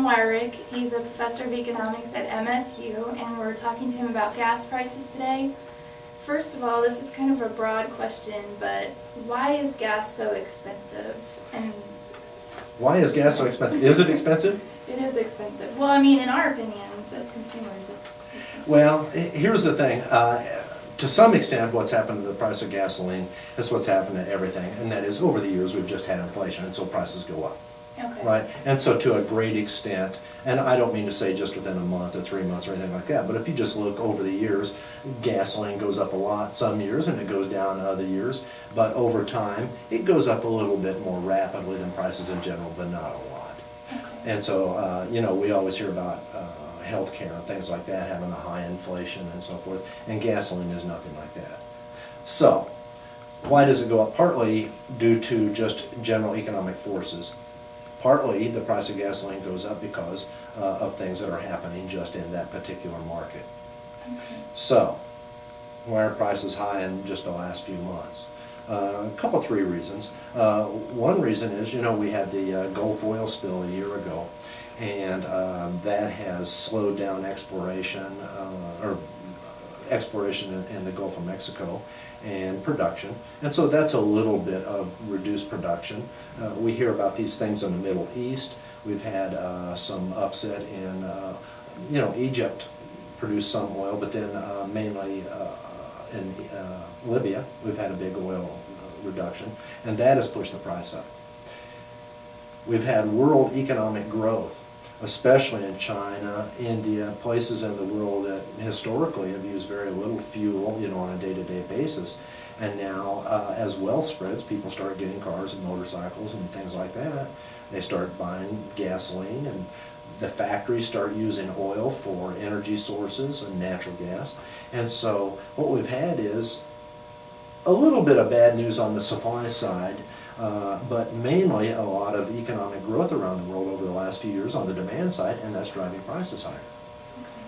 Tom Wyrick. He's a professor of economics at MSU, and we're talking to him about gas prices today. First of all, this is kind of a broad question, but why is gas so expensive? And why is gas so expensive? Is it expensive? It is expensive. Well, I mean, in our opinions as consumers, it's expensive. Well, here's the thing. To some extent, what's happened to the price of gasoline is what's happened to everything, and that is over the years we've just had inflation, and so prices go up. Okay. Right? And so to a great extent, and I don't mean to say just within a month or 3 months or anything like that, but if you just look over the years, gasoline goes up a lot some years and it goes down other years, but over time it goes up a little bit more rapidly than prices in general, but not a lot. Okay. And so, we always hear about healthcare and things like that having a high inflation and so forth, and gasoline is nothing like that. So, why does it go up? Partly due to just general economic forces. Partly the price of gasoline goes up because of things that are happening just in that particular market. Okay. So, why are prices high in just the last few months? Three reasons. One reason is, we had the Gulf oil spill a year ago, and that has slowed down exploration in the Gulf of Mexico and production, and so that's a little bit of reduced production. We hear about these things in the Middle East. We've had some upset in, Egypt produced some oil, but then mainly in Libya we've had a big oil reduction, and that has pushed the price up. We've had world economic growth, especially in China, India, places in the world that historically have used very little fuel, on a day-to-day basis. And now, as wealth spreads, people start getting cars and motorcycles and things like that. They start buying gasoline, and the factories start using oil for energy sources and natural gas. And so what we've had is a little bit of bad news on the supply side, but mainly a lot of economic growth around the world over the last few years on the demand side, and that's driving prices higher. Okay.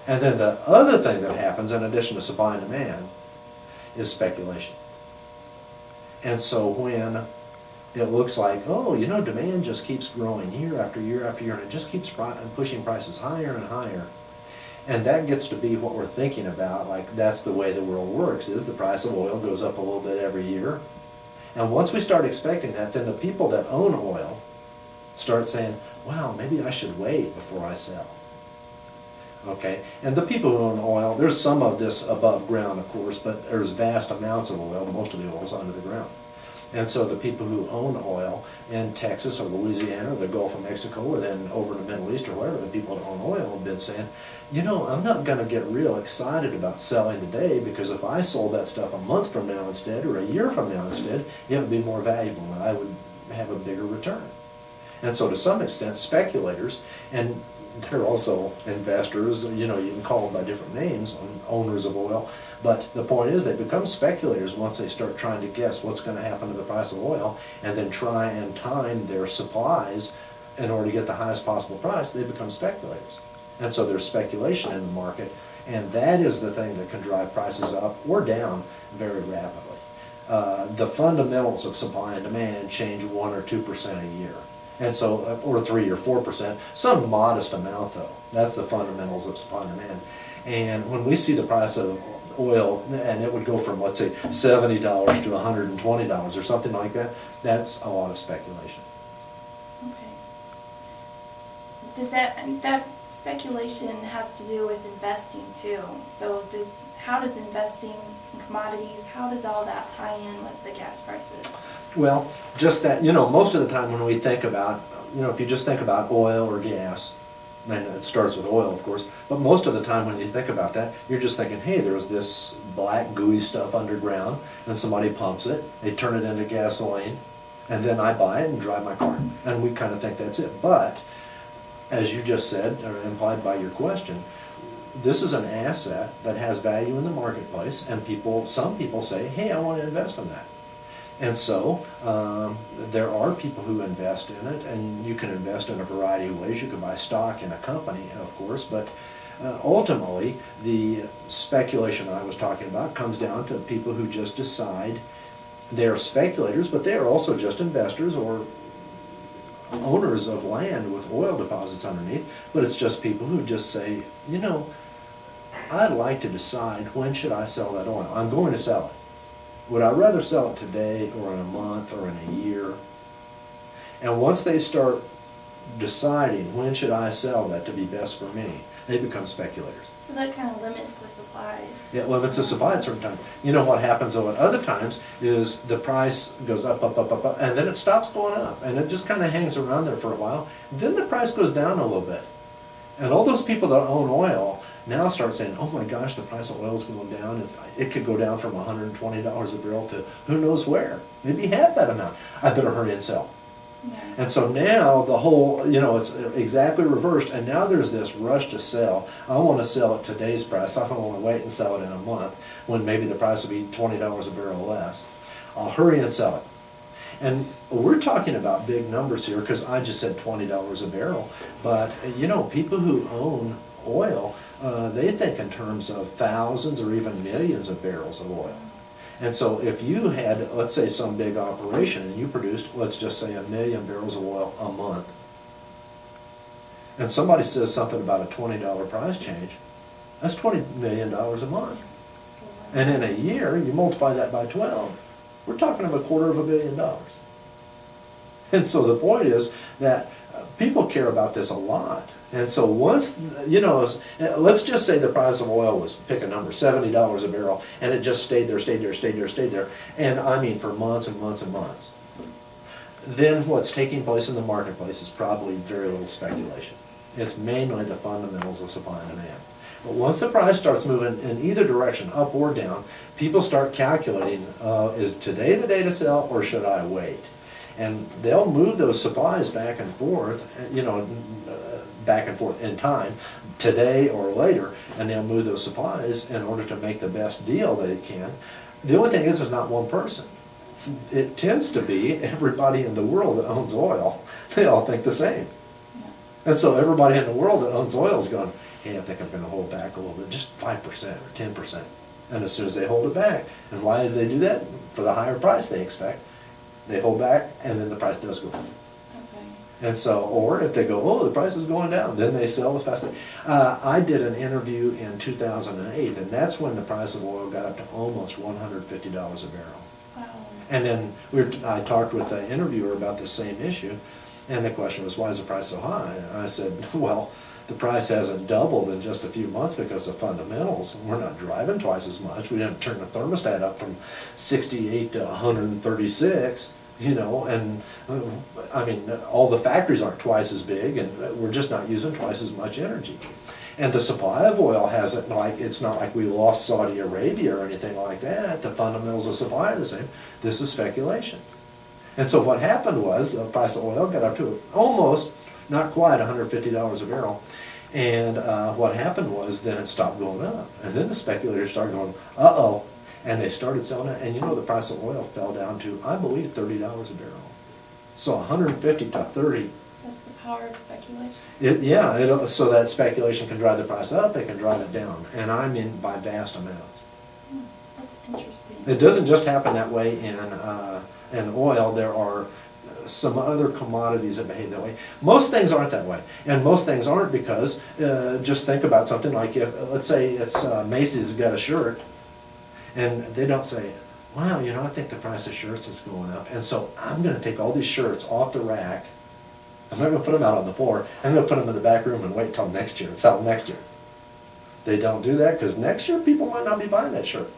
And then the other thing that happens, in addition to supply and demand, is speculation. And so when it looks like, demand just keeps growing year after year after year, and it just keeps pushing prices higher and higher, and that gets to be what we're thinking about, like that's the way the world works, is the price of oil goes up a little bit every year. And once we start expecting that, then the people that own oil start saying, wow, maybe I should wait before I sell. Okay, and the people who own oil, there's some of this above ground, of course, but there's vast amounts of oil. Most of the oil is under the ground. And so the people who own oil in Texas or Louisiana or the Gulf of Mexico or then over in the Middle East or wherever, the people that own oil have been saying, I'm not going to get real excited about selling today, because if I sold that stuff a month from now instead or a year from now instead, it would be more valuable and I would have a bigger return. And so to some extent, speculators, and they're also investors, you can call them by different names, owners of oil, but the point is they become speculators once they start trying to guess what's going to happen to the price of oil and then try and time their supplies in order to get the highest possible price. They become speculators. And so there's speculation in the market, and that is the thing that can drive prices up or down very rapidly. The fundamentals of supply and demand change 1 or 2% a year. And so, or 3 or 4%, some modest amount though. That's the fundamentals of supply and demand. And when we see the price of oil, and it would go from, let's say, $70 to $120 or something like that, that's a lot of speculation. Okay. Does that speculation has to do with investing too? So how does investing in commodities, how does all that tie in with the gas prices? Well, just that, most of the time when we think about, if you just think about oil or gas, and it starts with oil, of course, but most of the time when you think about that, you're just thinking, hey, there's this black gooey stuff underground, and somebody pumps it, they turn it into gasoline, and then I buy it and drive my car. And we kind of think that's it. But, as you just said, or implied by your question, this is an asset that has value in the marketplace, and some people say, hey, I want to invest in that. And so there are people who invest in it, and you can invest in a variety of ways. You can buy stock in a company, of course, but ultimately the speculation I was talking about comes down to people who just decide they're speculators, but they are also just investors or owners of land with oil deposits underneath, but it's just people who just say, you know, I'd like to decide when should I sell that oil. I'm going to sell it. Would I rather sell it today or in a month or in a year? And once they start deciding when should I sell that to be best for me, they become speculators. So that kind of limits the supplies. It limits the supply at certain times. You know what happens though at other times is the price goes up, up, up, up, up, and then it stops going up, and it just kind of hangs around there for a while. Then the price goes down a little bit. And all those people that own oil now start saying, oh my gosh, the price of oil is going down. It could go down from $120 a barrel to who knows where. Maybe half that amount. I better hurry and sell. Yeah. And so now the whole, you know, it's exactly reversed, and now there's this rush to sell. I want to sell at today's price. I don't want to wait and sell it in a month when maybe the price will be $20 a barrel less. I'll hurry and sell it. And we're talking about big numbers here because I just said $20 a barrel. But, you know, people who own oil, they think in terms of thousands or even millions of barrels of oil. And so if you had, let's say, some big operation and you produced, let's just say, 1 million barrels of oil a month, and somebody says something about a $20 price change, that's $20 million a month. And in a year, you multiply that by 12, we're talking about $250 million. And so the point is that people care about this a lot. And so once, you know, let's just say the price of oil was, pick a number, $70 a barrel, and it just stayed there, stayed there, stayed there, stayed there, and I mean for months and months and months. Then what's taking place in the marketplace is probably very little speculation. It's mainly the fundamentals of supply and demand. But once the price starts moving in either direction, up or down, people start calculating, is today the day to sell or should I wait? And they'll move those supplies back and forth, you know, back and forth in time, today or later, and they'll move those supplies in order to make the best deal they can. The only thing is there's not one person. It tends to be everybody in the world that owns oil. They all think the same. Yeah. And so everybody in the world that owns oil is going, hey, I think I'm going to hold back a little bit, just 5% or 10%. And as soon as they hold it back, and why do they do that? For the higher price they expect. They hold back, and then the price does go up. Okay. And so, or if they go, oh, the price is going down, then they sell as fast as I did an interview in 2008, and that's when the price of oil got up to almost $150 a barrel. Wow. And then I talked with the interviewer about the same issue, and the question was, why is the price so high? And I said, well, the price hasn't doubled in just a few months because of fundamentals. We're not driving twice as much. We didn't turn the thermostat up from 68 to 136, you know, and I mean, all the factories aren't twice as big, and we're just not using twice as much energy. And the supply of oil hasn't, like, it's not like we lost Saudi Arabia or anything like that. The fundamentals of supply are the same. This is speculation. And so what happened was the price of oil got up to almost, not quite $150 a barrel. And what happened was then it stopped going up. And then the speculators started going, uh-oh. And they started selling it. And you know, the price of oil fell down to, I believe, $30 a barrel. So 150 to 30. That's the power of speculation. So that speculation can drive the price up, it can drive it down. And I mean by vast amounts. That's interesting. It doesn't just happen that way in oil. There are some other commodities that behave that way. Most things aren't that way. And most things aren't because, just think about something like if, let's say it's Macy's got a shirt, and they don't say, wow, you know, I think the price of shirts is going up. And so I'm going to take all these shirts off the rack. I'm not going to put them out on the floor. I'm going to put them in the back room and wait till next year and sell them next year. They don't do that because next year people might not be buying that shirt.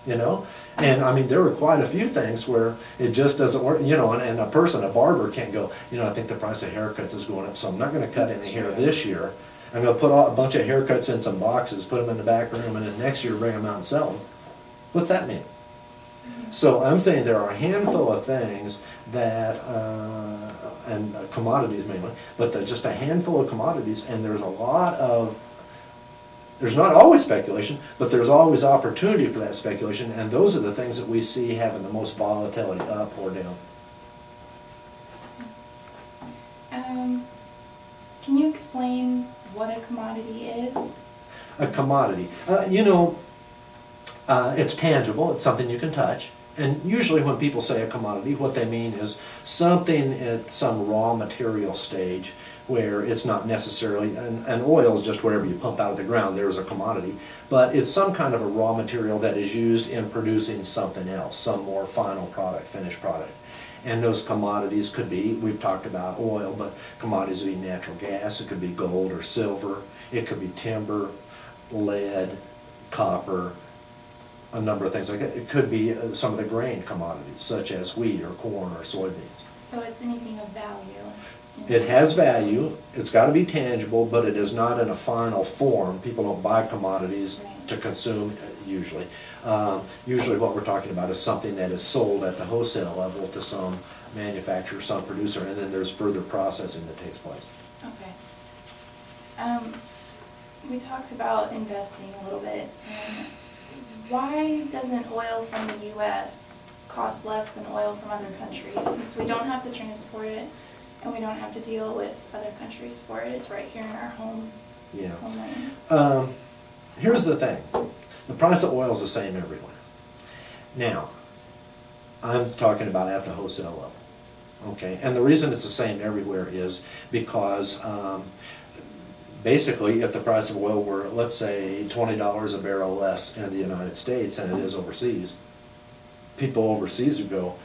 You know? And I mean, there were quite a few things where it just doesn't work, you know, and a barber can't go, you know, I think the price of haircuts is going up, so I'm not going to cut any hair this year. I'm going to put a bunch of haircuts in some boxes, put them in the back room, and then next year bring them out and sell them. What's that mean? So I'm saying there are a handful of things that, and commodities mainly, but just a handful of commodities, and there's a lot of, there's not always speculation, but there's always opportunity for that speculation, and those are the things that we see having the most volatility, up or down. Can you explain what a commodity is? A commodity. You know, It's tangible, it's something you can touch. And usually when people say a commodity, what they mean is something at some raw material stage where it's not necessarily, and oil is just whatever you pump out of the ground, there's a commodity, but it's some kind of a raw material that is used in producing something else, some more final product, finished product. And those commodities could be, we've talked about oil, but commodities would be natural gas, it could be gold or silver, it could be timber, lead, copper, a number of things like that. It could be some of the grain commodities, such as wheat or corn or soybeans. So it's anything of value? It has value, it's got to be tangible, but it is not in a final form. People don't buy commodities Right. to consume usually. Usually what we're talking about is something that is sold at the wholesale level to some manufacturer, some producer, and then there's further processing that takes place. Okay. We talked about investing a little bit. Why doesn't oil from the U.S. cost less than oil from other countries? Since we don't have to transport it and we don't have to deal with other countries for it, it's right here in our Yeah. homeland. Here's the thing. The price of oil is the same everywhere. Now, I'm talking about at the wholesale level. Okay, and the reason it's the same everywhere is because basically if the price of oil were, let's say, $20 a barrel less in the United States than it is overseas, people overseas would go,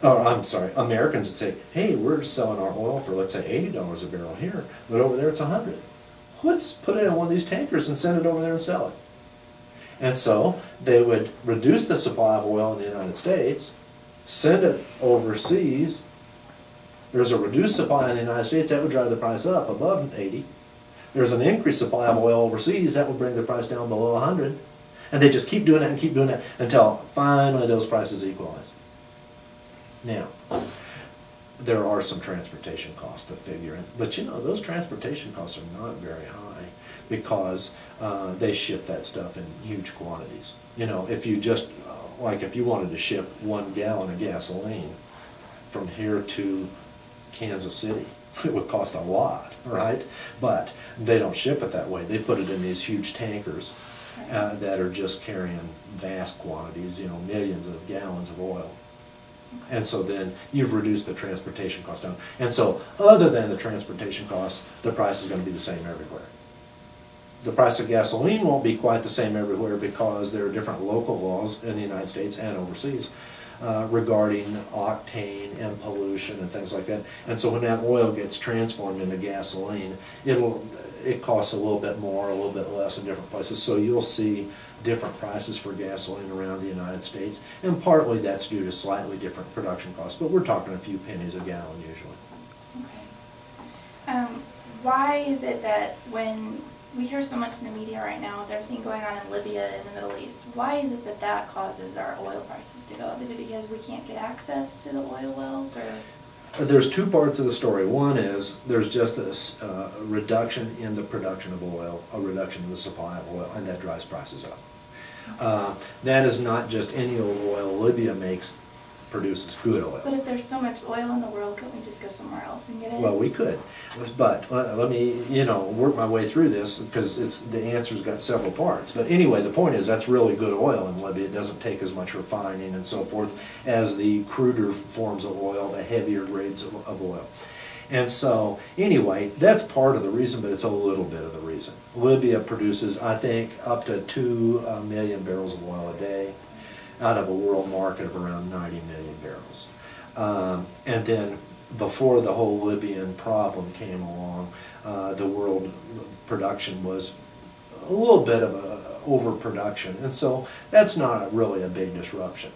or I'm sorry, Americans would say, hey, we're selling our oil for, let's say, $80 a barrel here, but over there it's $100. Let's put it in one of these tankers and send it over there and sell it. And so they would reduce the supply of oil in the United States, send it overseas. There's a reduced supply in the United States, that would drive the price up above 80. There's an increased supply of oil overseas, that would bring the price down below 100. And they just keep doing it and keep doing it until finally those prices equalize. Now, there are some transportation costs to figure in, but you know, those transportation costs are not very high because they ship that stuff in huge quantities. You know, if you just, like if you wanted to ship 1 gallon of gasoline from here to Kansas City, it would cost a lot, right? But they don't ship it that way. They put it in these huge tankers that are just carrying vast quantities, you know, millions of gallons of oil. And so then you've reduced the transportation cost down. And so other than the transportation costs, the price is going to be the same everywhere. The price of gasoline won't be quite the same everywhere because there are different local laws in the United States and overseas regarding octane and pollution and things like that. And so when that oil gets transformed into gasoline, it costs a little bit more, a little bit less in different places. So you'll see different prices for gasoline around the United States, and partly that's due to slightly different production costs, but we're talking a few pennies a gallon usually. Okay. Why is it that when we hear so much in the media right now with everything going on in Libya and the Middle East, why is it that that causes our oil prices to go up? Is it because we can't get access to the oil wells, or? There's two parts of the story. One is there's just this reduction in the production of oil, a reduction in the supply of oil, and that drives prices up. That is not just any old oil. Libya produces good oil. But if there's so much oil in the world, couldn't we just go somewhere else and get it? Well, we could, but let me, work my way through this because the answer's got several parts. But anyway, the point is that's really good oil in Libya. It doesn't take as much refining and so forth as the cruder forms of oil, the heavier grades of oil. And so, anyway, that's part of the reason, but it's a little bit of the reason. Libya produces, I think, up to 2 million barrels of oil a day out of a world market of around 90 million barrels. And then before the whole Libyan problem came along, the world production was a little bit of a overproduction, and so that's not really a big disruption.